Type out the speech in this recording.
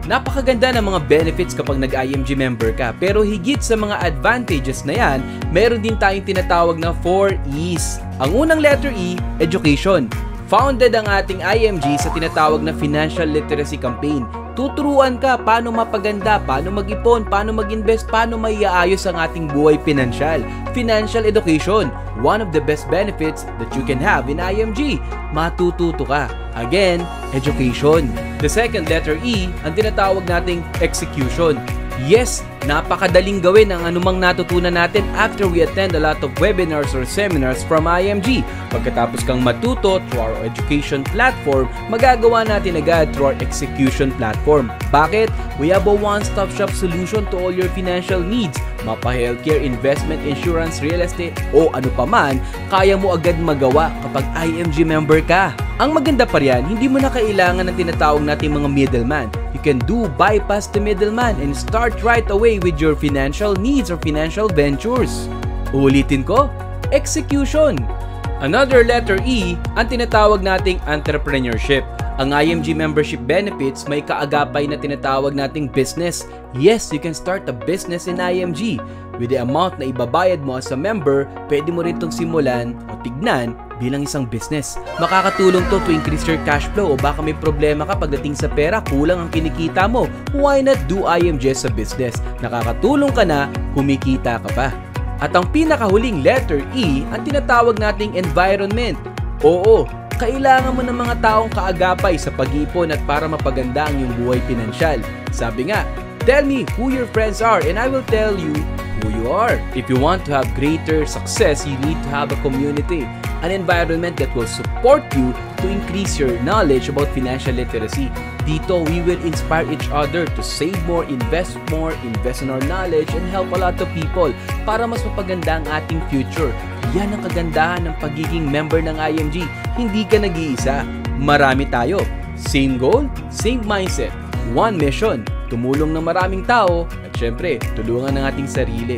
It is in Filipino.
Napakaganda ng mga benefits kapag nag-IMG member ka, pero higit sa mga advantages na yan, meron din tayong tinatawag na 4 E's. Ang unang letter E, education. Founded ang ating IMG sa tinatawag na Financial Literacy Campaign. Tuturuan ka paano mapaganda, paano mag-ipon, paano mag-invest, paano maiaayos ang ating buhay pinansyal. Financial education, one of the best benefits that you can have in IMG. Matututo ka. Again, education. The second letter E, ang tinatawag nating execution. Yes, napakadaling gawin ang anumang natutunan natin after we attend a lot of webinars or seminars from IMG. Pagkatapos kang matuto through our education platform, magagawa natin agad through our execution platform. Bakit? We have a one-stop shop solution to all your financial needs. Mapa-healthcare, investment, insurance, real estate, o ano pa man, kaya mo agad magawa kapag IMG member ka. Ang maganda pa riyan, hindi mo na kailangan ng tinatawag nating mga middleman. You can bypass the middleman and start right away with your financial needs or financial ventures. Ulitin ko, execution. Another letter E, ang tinatawag nating entrepreneurship. Ang IMG membership benefits may kaagapay na tinatawag nating business. Yes, you can start a business in IMG. With the amount na ibabayad mo as a member, pwede mo rin itong simulan o tignan bilang isang business. Makakatulong to increase your cash flow o baka may problema ka pagdating sa pera, kulang ang kinikita mo. Why not do IMG as a business? Nakakatulong ka na, kumikita ka pa. At ang pinakahuling letter E, ang tinatawag nating environment. Oo, kailangan mo ng mga taong kaagapay sa pag-iipon at para mapaganda ang iyong buhay pinansyal. Sabi nga, tell me who your friends are and I will tell you who you are. If you want to have greater success, you need to have a community, an environment that will support you to increase your knowledge about financial literacy. Dito, we will inspire each other to save more, invest in our knowledge, and help a lot of people para mas mapaganda ang ating future. Yan ang kagandahan ng pagiging member ng IMG. Hindi ka nag-iisa. Marami tayo. Same goal, same mindset. One mission. Tumulong ng maraming tao at syempre, tulungan ng ating sarili.